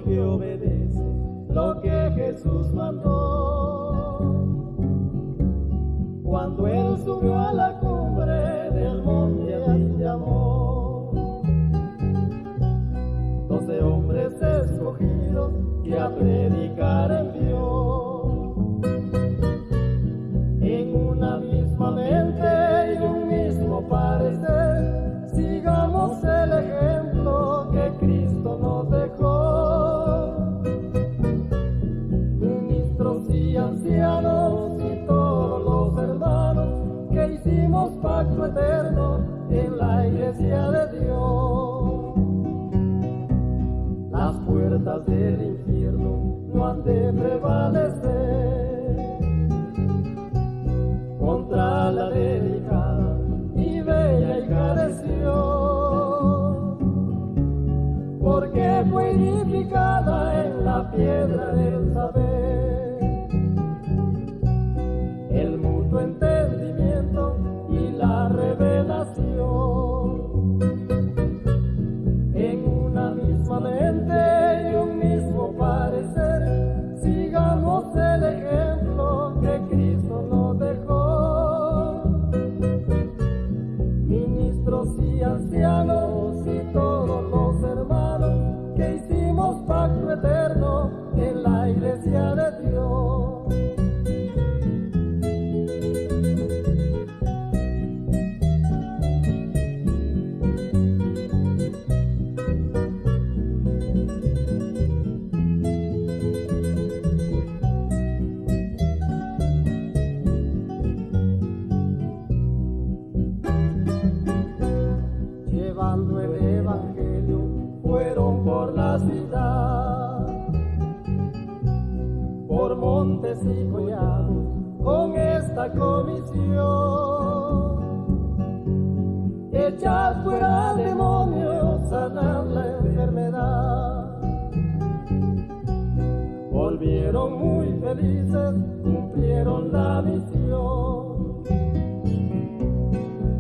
que obedece lo que Jesús mandó. Cuando Él subió a la cumbre del monte al llamó, 12 hombres escogidos que a predicar envió. En una misma mente y un mismo parecer, sigamos el ejemplo que Cristo nos dejó. Ministros y ancianos y todos los hermanos que hicimos pacto eterno en la iglesia de Dios. Las puertas del infierno no han de prevalecer contra la delicada y bella encareció, porque fue edificada en la piedra del saber, el mutuo entendimiento y la revelación. En una misma mente y un mismo parecer, sigamos el ejemplo que Cristo nos dejó. Ministros y ancianos y todos los hermanos que hicimos pacto eterno en la iglesia de Dios. Llevando el evangelio fueron por la ciudad, por montes y collados con esta comisión: echar fuera demonios, sanar la enfermedad. Volvieron muy felices, cumplieron la misión.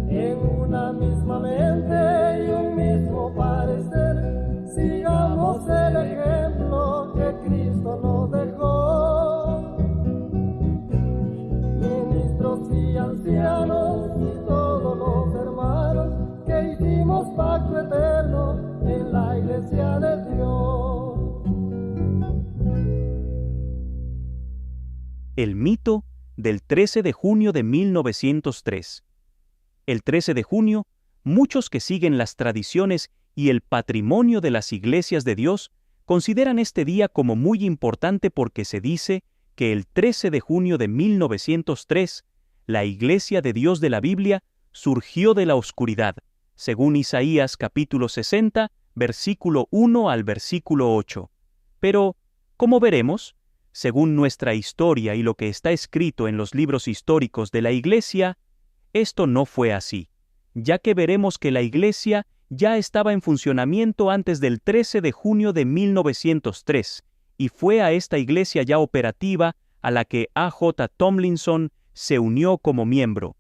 En una misma mente y un mismo parecer, sigamos el ejemplo que Cristo nos dejó. Ministros y ancianos y todos los hermanos que hicimos pacto eterno en la iglesia de Dios. El mito del 13 de junio de 1903. El 13 de junio, muchos que siguen las tradiciones y el patrimonio de las iglesias de Dios consideran este día como muy importante porque se dice que el 13 de junio de 1903, la Iglesia de Dios de la Biblia surgió de la oscuridad, según Isaías capítulo 60, versículo 1 al versículo 8. Pero, como veremos, según nuestra historia y lo que está escrito en los libros históricos de la Iglesia, esto no fue así, ya que veremos que la Iglesia ya estaba en funcionamiento antes del 13 de junio de 1903, y fue a esta iglesia ya operativa a la que A.J. Tomlinson se unió como miembro.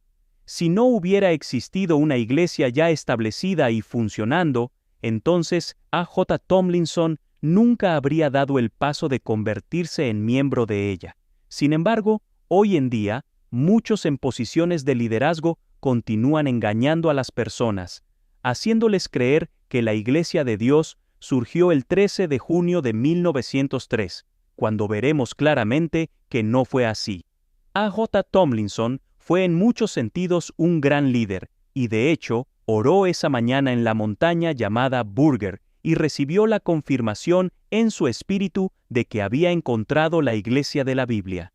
Si no hubiera existido una iglesia ya establecida y funcionando, entonces A.J. Tomlinson nunca habría dado el paso de convertirse en miembro de ella. Sin embargo, hoy en día, muchos en posiciones de liderazgo continúan engañando a las personas, haciéndoles creer que la Iglesia de Dios surgió el 13 de junio de 1903, cuando veremos claramente que no fue así. A.J. Tomlinson fue en muchos sentidos un gran líder, y de hecho, oró esa mañana en la montaña llamada Burger, y recibió la confirmación en su espíritu de que había encontrado la Iglesia de la Biblia.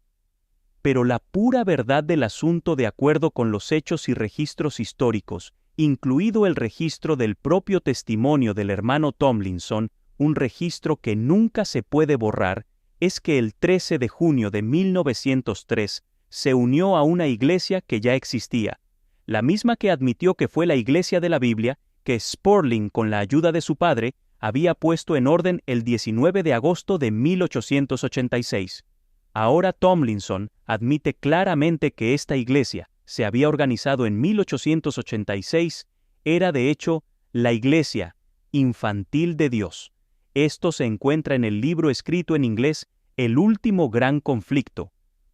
Pero la pura verdad del asunto, de acuerdo con los hechos y registros históricos, incluido el registro del propio testimonio del hermano Tomlinson, un registro que nunca se puede borrar, es que el 13 de junio de 1903 se unió a una iglesia que ya existía, la misma que admitió que fue la Iglesia de la Biblia que Spurling, con la ayuda de su padre, había puesto en orden el 19 de agosto de 1886. Ahora Tomlinson admite claramente que esta iglesia se había organizado en 1886, era de hecho la iglesia infantil de Dios, Esto se encuentra en el libro escrito en inglés El último gran conflicto,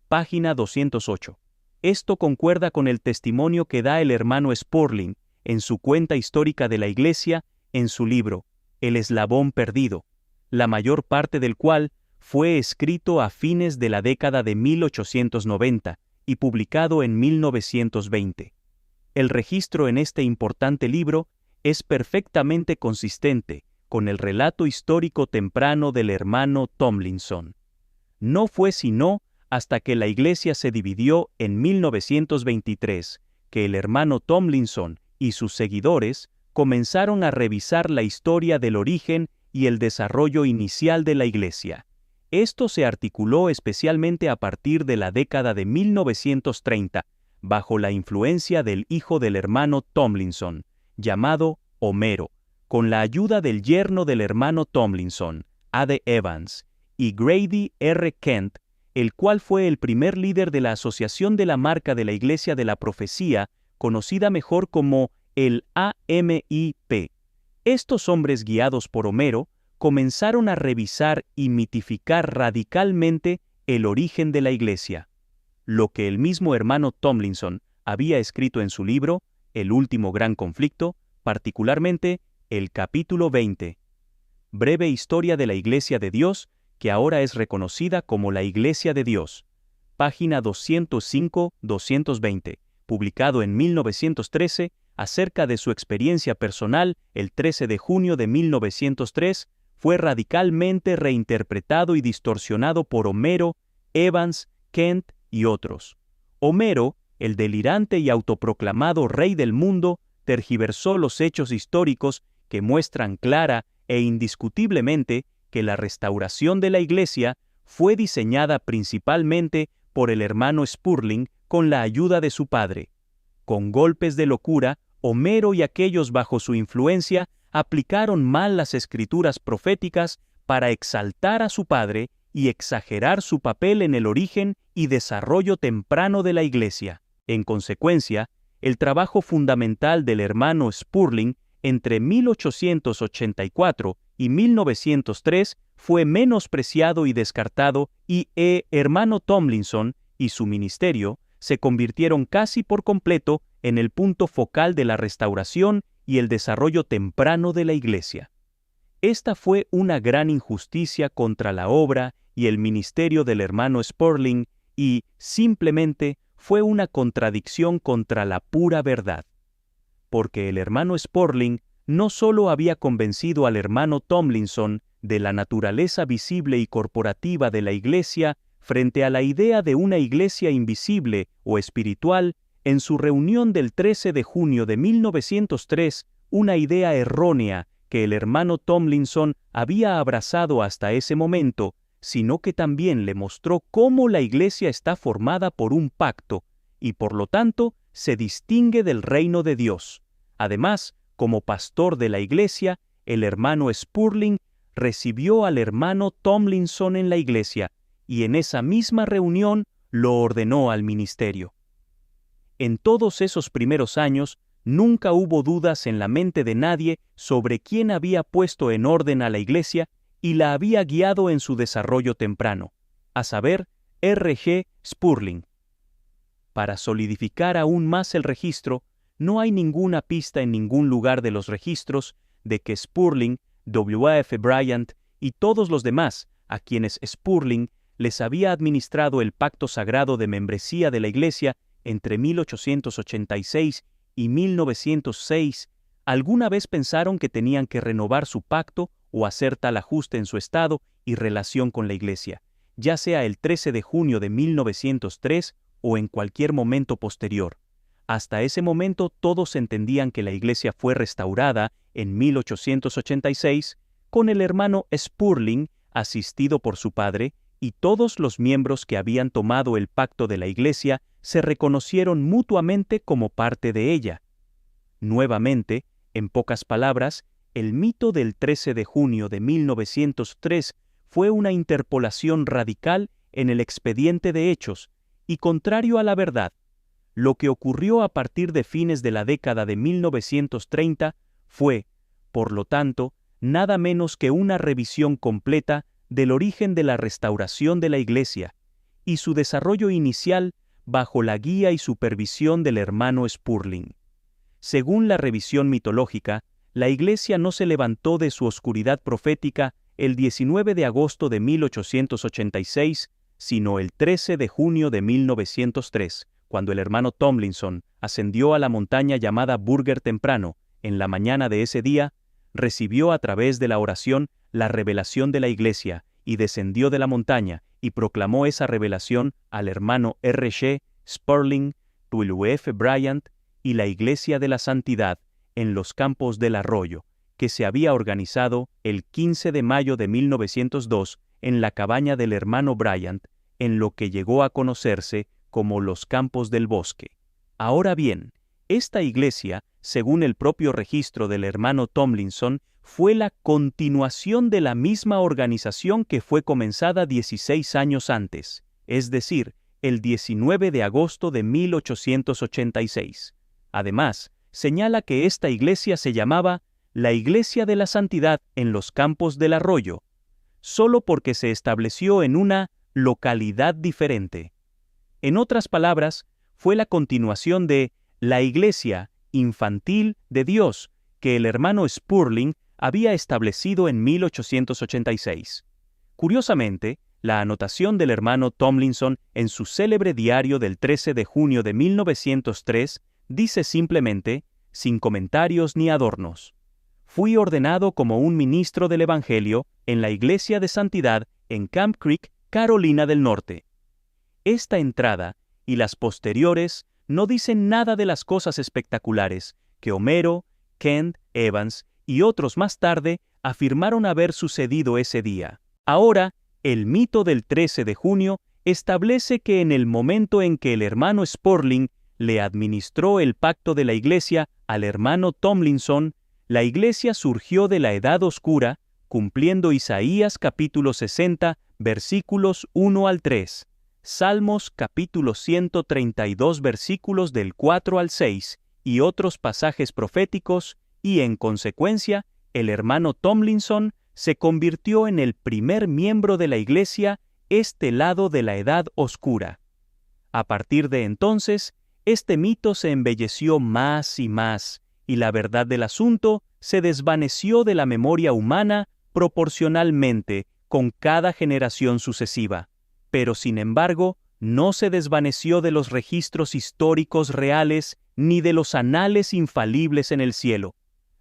página 208. Esto concuerda con el testimonio que da el hermano Spurling en su cuenta histórica de la Iglesia en su libro El eslabón perdido, la mayor parte del cual fue escrito a fines de la década de 1890 y publicado en 1920. El registro en este importante libro es perfectamente consistente con el relato histórico temprano del hermano Tomlinson. No fue sino hasta que la Iglesia se dividió en 1923 que el hermano Tomlinson y sus seguidores comenzaron a revisar la historia del origen y el desarrollo inicial de la Iglesia. Esto se articuló especialmente a partir de la década de 1930, bajo la influencia del hijo del hermano Tomlinson, llamado Homero, con la ayuda del yerno del hermano Tomlinson, A.D. Evans, y Grady R. Kent, el cual fue el primer líder de la Asociación de la Marca de la Iglesia de la Profecía, conocida mejor como el AMIP. Estos hombres guiados por Homero comenzaron a revisar y mitificar radicalmente el origen de la Iglesia. Lo que el mismo hermano Tomlinson había escrito en su libro, El último gran conflicto, particularmente el capítulo 20. Breve historia de la Iglesia de Dios, que ahora es reconocida como la Iglesia de Dios. Página 205-220, publicado en 1913, acerca de su experiencia personal el 13 de junio de 1903, fue radicalmente reinterpretado y distorsionado por Homero, Evans, Kent y otros. Homero, el delirante y autoproclamado rey del mundo, tergiversó los hechos históricos que muestran clara e indiscutiblemente que la restauración de la Iglesia fue diseñada principalmente por el hermano Spurling con la ayuda de su padre. Con golpes de locura, Homero y aquellos bajo su influencia aplicaron mal las escrituras proféticas para exaltar a su padre y exagerar su papel en el origen y desarrollo temprano de la Iglesia. En consecuencia, el trabajo fundamental del hermano Spurling entre 1884 y 1903 fue menospreciado y descartado, y hermano Tomlinson y su ministerio se convirtieron casi por completo en el punto focal de la restauración y el desarrollo temprano de la Iglesia. Esta fue una gran injusticia contra la obra y el ministerio del hermano Spurling y, simplemente, fue una contradicción contra la pura verdad. Porque el hermano Spurling no solo había convencido al hermano Tomlinson de la naturaleza visible y corporativa de la Iglesia frente a la idea de una Iglesia invisible o espiritual, en su reunión del 13 de junio de 1903, una idea errónea que el hermano Tomlinson había abrazado hasta ese momento, sino que también le mostró cómo la Iglesia está formada por un pacto y por lo tanto se distingue del reino de Dios. Además, como pastor de la Iglesia, el hermano Spurling recibió al hermano Tomlinson en la Iglesia y en esa misma reunión lo ordenó al ministerio. En todos esos primeros años, nunca hubo dudas en la mente de nadie sobre quién había puesto en orden a la Iglesia y la había guiado en su desarrollo temprano, a saber, R.G. Spurling. Para solidificar aún más el registro, no hay ninguna pista en ningún lugar de los registros de que Spurling, W.F. Bryant y todos los demás, a quienes Spurling les había administrado el pacto sagrado de membresía de la Iglesia entre 1886 y 1906, alguna vez pensaron que tenían que renovar su pacto o hacer tal ajuste en su estado y relación con la Iglesia, ya sea el 13 de junio de 1903 o en cualquier momento posterior. Hasta ese momento todos entendían que la Iglesia fue restaurada en 1886 con el hermano Spurling, asistido por su padre, y todos los miembros que habían tomado el pacto de la Iglesia se reconocieron mutuamente como parte de ella. Nuevamente, en pocas palabras, el mito del 13 de junio de 1903 fue una interpolación radical en el expediente de hechos y contrario a la verdad. Lo que ocurrió a partir de fines de la década de 1930 fue, por lo tanto, nada menos que una revisión completa del origen de la restauración de la Iglesia y su desarrollo inicial bajo la guía y supervisión del hermano Spurling. Según la revisión mitológica, la Iglesia no se levantó de su oscuridad profética el 19 de agosto de 1886, sino el 13 de junio de 1903, cuando el hermano Tomlinson ascendió a la montaña llamada Burger temprano. En la mañana de ese día, recibió a través de la oración la revelación de la Iglesia y descendió de la montaña y proclamó esa revelación al hermano R. G. Spurling, W.F. Bryant y la Iglesia de la Santidad en los campos del Arroyo, que se había organizado el 15 de mayo de 1902 en la cabaña del hermano Bryant, en lo que llegó a conocerse como los Campos del Bosque. Ahora bien, esta iglesia, según el propio registro del hermano Tomlinson, fue la continuación de la misma organización que fue comenzada 16 años antes, es decir, el 19 de agosto de 1886. Además, señala que esta iglesia se llamaba la Iglesia de la Santidad en los Campos del Arroyo, solo porque se estableció en una localidad diferente. En otras palabras, fue la continuación de la Iglesia Infantil de Dios que el hermano Spurling había establecido en 1886. Curiosamente, la anotación del hermano Tomlinson en su célebre diario del 13 de junio de 1903 dice simplemente, sin comentarios ni adornos: fui ordenado como un ministro del Evangelio en la Iglesia de Santidad en Camp Creek, Carolina del Norte. Esta entrada y las posteriores no dicen nada de las cosas espectaculares que Homero, Kent, Evans y otros más tarde afirmaron haber sucedido ese día. Ahora, el mito del 13 de junio establece que en el momento en que el hermano Spurling le administró el pacto de la Iglesia al hermano Tomlinson, la Iglesia surgió de la Edad Oscura, cumpliendo Isaías capítulo 60, versículos 1 al 3. Salmos capítulo 132 versículos del 4 al 6 y otros pasajes proféticos, y en consecuencia, el hermano Tomlinson se convirtió en el primer miembro de la Iglesia este lado de la Edad Oscura. A partir de entonces, este mito se embelleció más y más, y la verdad del asunto se desvaneció de la memoria humana proporcionalmente con cada generación sucesiva. Pero sin embargo, no se desvaneció de los registros históricos reales ni de los anales infalibles en el cielo.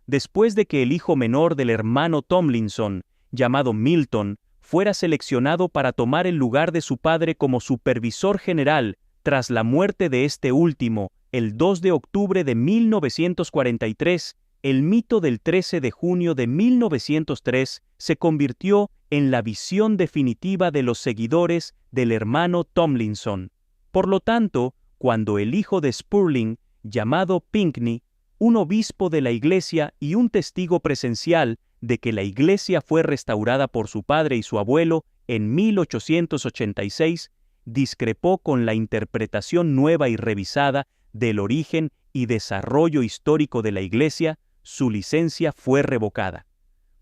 Después de que el hijo menor del hermano Tomlinson, llamado Milton, fuera seleccionado para tomar el lugar de su padre como supervisor general tras la muerte de este último, el 2 de octubre de 1943, el mito del 13 de junio de 1903 se convirtió en la visión definitiva de los seguidores del hermano Tomlinson. Por lo tanto, cuando el hijo de Spurling, llamado Pinckney, un obispo de la iglesia y un testigo presencial de que la iglesia fue restaurada por su padre y su abuelo en 1886, discrepó con la interpretación nueva y revisada del origen y desarrollo histórico de la iglesia, su licencia fue revocada.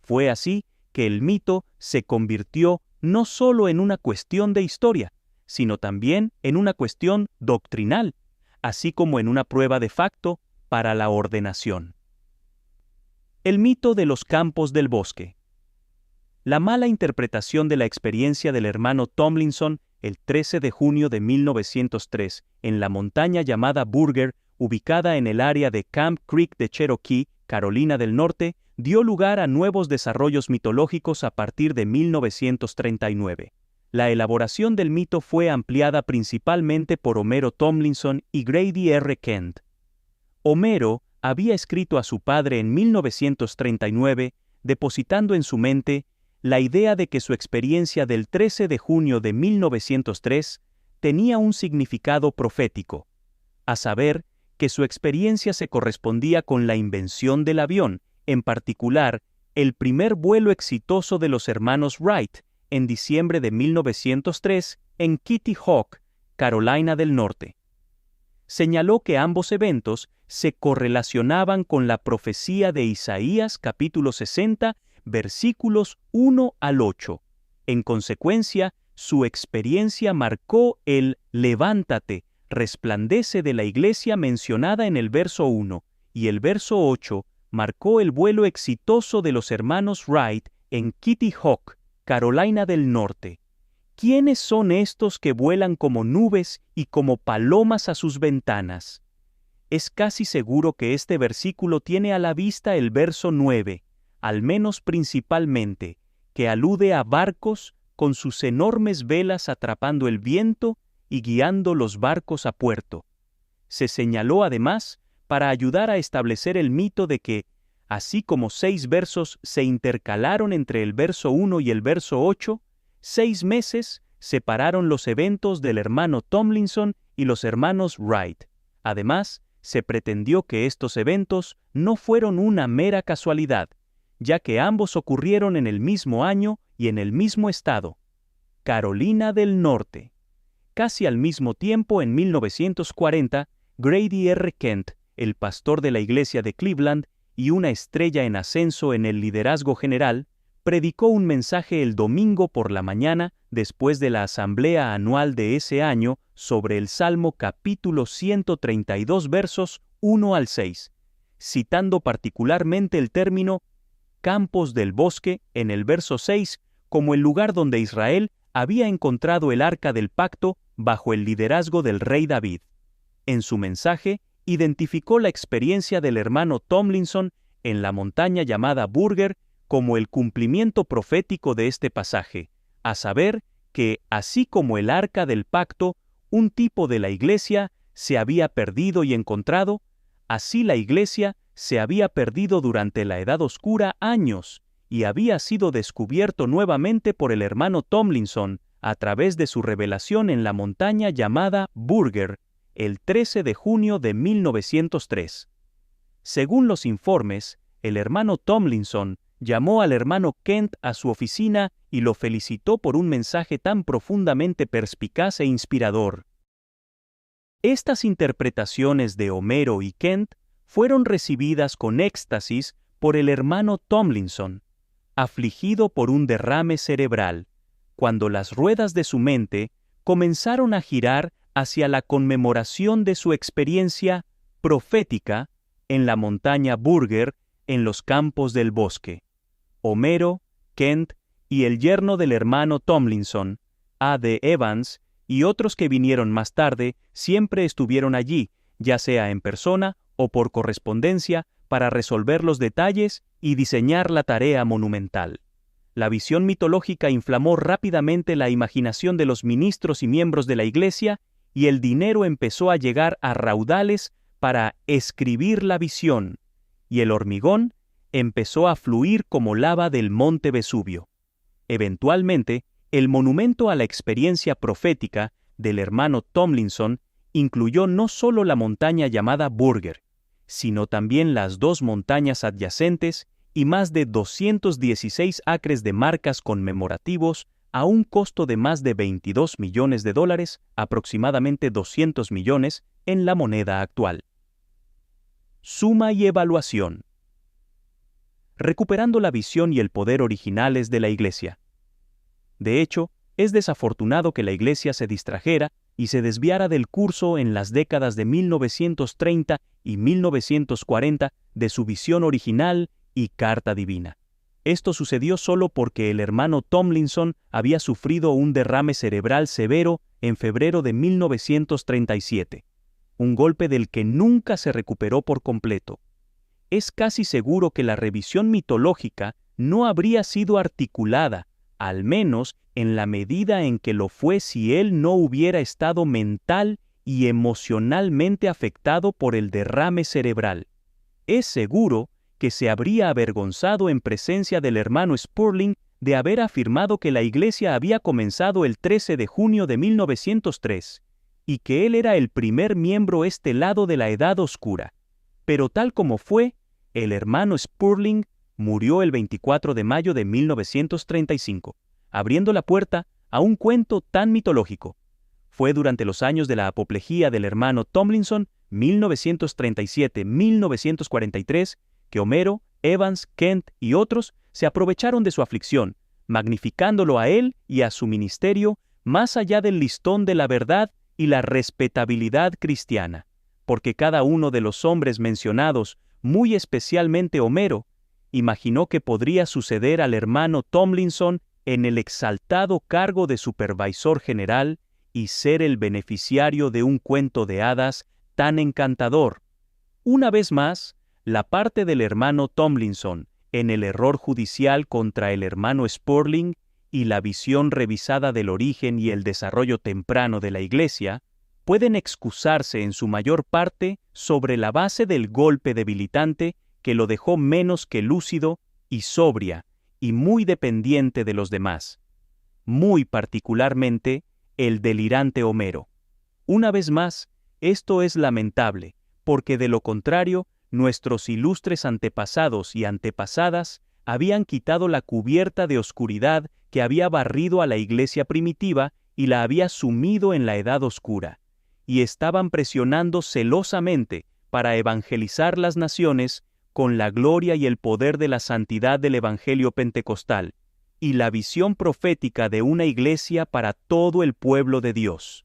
Fue así que el mito se convirtió no solo en una cuestión de historia, sino también en una cuestión doctrinal, así como en una prueba de facto para la ordenación. El mito de los Campos del Bosque. La mala interpretación de la experiencia del hermano Tomlinson el 13 de junio de 1903 en la montaña llamada Burger, ubicada en el área de Camp Creek de Cherokee, Carolina del Norte, dio lugar a nuevos desarrollos mitológicos a partir de 1939. La elaboración del mito fue ampliada principalmente por Homero Tomlinson y Grady R. Kent. Homero había escrito a su padre en 1939, depositando en su mente la idea de que su experiencia del 13 de junio de 1903 tenía un significado profético, a saber, que su experiencia se correspondía con la invención del avión, en particular, el primer vuelo exitoso de los hermanos Wright, en diciembre de 1903, en Kitty Hawk, Carolina del Norte. Señaló que ambos eventos se correlacionaban con la profecía de Isaías capítulo 60, versículos 1 al 8. En consecuencia, su experiencia marcó el levántate, resplandece de la iglesia mencionada en el verso 1, y el verso 8 marcó el vuelo exitoso de los hermanos Wright en Kitty Hawk, Carolina del Norte. ¿Quiénes son estos que vuelan como nubes y como palomas a sus ventanas? Es casi seguro que este versículo tiene a la vista el verso 9, al menos principalmente, que alude a barcos con sus enormes velas atrapando el viento y guiando los barcos a puerto. Se señaló además para ayudar a establecer el mito de que, así como 6 versos se intercalaron entre el verso 1 y el verso 8, 6 meses separaron los eventos del hermano Tomlinson y los hermanos Wright. Además, se pretendió que estos eventos no fueron una mera casualidad, ya que ambos ocurrieron en el mismo año y en el mismo estado, Carolina del Norte. Casi al mismo tiempo, en 1940, Grady R. Kent, el pastor de la iglesia de Cleveland y una estrella en ascenso en el liderazgo general, predicó un mensaje el domingo por la mañana después de la asamblea anual de ese año sobre el Salmo capítulo 132 versos 1 al 6, citando particularmente el término campos del bosque en el verso 6 como el lugar donde Israel había encontrado el arca del pacto bajo el liderazgo del rey David. En su mensaje, identificó la experiencia del hermano Tomlinson en la montaña llamada Burger como el cumplimiento profético de este pasaje, a saber que, así como el arca del pacto, un tipo de la iglesia se había perdido y encontrado, así la iglesia se había perdido durante la Edad Oscura años y había sido descubierto nuevamente por el hermano Tomlinson a través de su revelación en la montaña llamada Burger, el 13 de junio de 1903. Según los informes, el hermano Tomlinson llamó al hermano Kent a su oficina y lo felicitó por un mensaje tan profundamente perspicaz e inspirador. Estas interpretaciones de Homero y Kent fueron recibidas con éxtasis por el hermano Tomlinson, afligido por un derrame cerebral, cuando las ruedas de su mente comenzaron a girar hacia la conmemoración de su experiencia profética en la montaña Burger en los campos del bosque. Homero, Kent y el yerno del hermano Tomlinson, A.D. Evans, y otros que vinieron más tarde, siempre estuvieron allí, ya sea en persona o por correspondencia, para resolver los detalles y diseñar la tarea monumental. La visión mitológica inflamó rápidamente la imaginación de los ministros y miembros de la iglesia, y el dinero empezó a llegar a raudales para escribir la visión, y el hormigón empezó a fluir como lava del monte Vesubio. Eventualmente, el monumento a la experiencia profética del hermano Tomlinson incluyó no solo la montaña llamada Burger, sino también las 2 montañas adyacentes y más de 216 acres de marcas conmemorativos a un costo de más de $22 millones, aproximadamente 200 millones en la moneda actual. Suma y evaluación. Recuperando la visión y el poder originales de la Iglesia. De hecho, es desafortunado que la Iglesia se distrajera y se desviara del curso en las décadas de 1930 y 1940 de su visión original y carta divina. Esto sucedió solo porque el hermano Tomlinson había sufrido un derrame cerebral severo en febrero de 1937, un golpe del que nunca se recuperó por completo. Es casi seguro que la revisión mitológica no habría sido articulada, al menos en la medida en que lo fue si él no hubiera estado mental y emocionalmente afectado por el derrame cerebral. Es seguro que se habría avergonzado en presencia del hermano Spurling de haber afirmado que la iglesia había comenzado el 13 de junio de 1903 y que él era el primer miembro este lado de la Edad Oscura. Pero tal como fue, el hermano Spurling murió el 24 de mayo de 1935, abriendo la puerta a un cuento tan mitológico. Fue durante los años de la apoplejía del hermano Tomlinson, 1937-1943, que Homero, Evans, Kent y otros se aprovecharon de su aflicción, magnificándolo a él y a su ministerio más allá del listón de la verdad y la respetabilidad cristiana, porque cada uno de los hombres mencionados, muy especialmente Homero, imaginó que podría suceder al hermano Tomlinson en el exaltado cargo de supervisor general y ser el beneficiario de un cuento de hadas tan encantador. Una vez más, la parte del hermano Tomlinson en el error judicial contra el hermano Spurling y la visión revisada del origen y el desarrollo temprano de la Iglesia pueden excusarse en su mayor parte sobre la base del golpe debilitante que lo dejó menos que lúcido y sobria y muy dependiente de los demás, muy particularmente el delirante Homero. Una vez más, esto es lamentable, porque de lo contrario, nuestros ilustres antepasados y antepasadas habían quitado la cubierta de oscuridad que había barrido a la Iglesia primitiva y la había sumido en la Edad Oscura, y estaban presionando celosamente para evangelizar las naciones con la gloria y el poder de la santidad del Evangelio pentecostal y la visión profética de una Iglesia para todo el pueblo de Dios.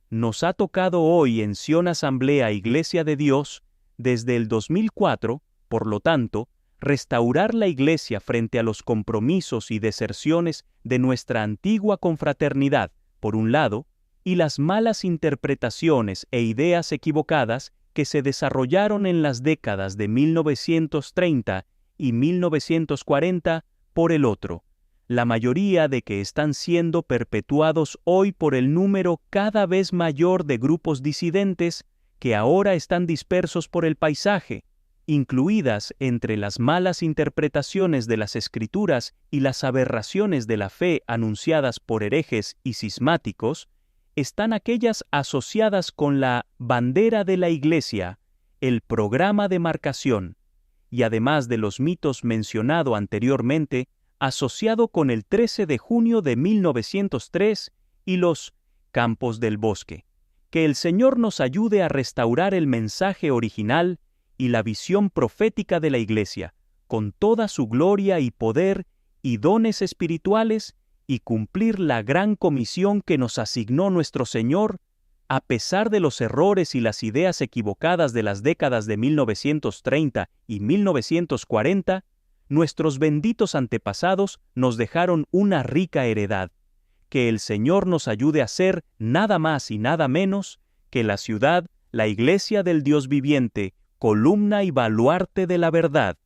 Nos ha tocado hoy en Sion Asamblea Iglesia de Dios, desde el 2004, por lo tanto, restaurar la Iglesia frente a los compromisos y deserciones de nuestra antigua confraternidad, por un lado, y las malas interpretaciones e ideas equivocadas que se desarrollaron en las décadas de 1930 y 1940 por el otro, la mayoría de que están siendo perpetuados hoy por el número cada vez mayor de grupos disidentes que ahora están dispersos por el paisaje, incluidas entre las malas interpretaciones de las Escrituras y las aberraciones de la fe anunciadas por herejes y cismáticos, están aquellas asociadas con la bandera de la Iglesia, el programa de marcación, y además de los mitos mencionado anteriormente, asociado con el 13 de junio de 1903 y los Campos del Bosque. Que el Señor nos ayude a restaurar el mensaje original y la visión profética de la Iglesia, con toda su gloria y poder y dones espirituales, y cumplir la gran comisión que nos asignó nuestro Señor, a pesar de los errores y las ideas equivocadas de las décadas de 1930 y 1940, nuestros benditos antepasados nos dejaron una rica heredad. Que el Señor nos ayude a ser nada más y nada menos que la ciudad, la Iglesia del Dios viviente, columna y baluarte de la verdad.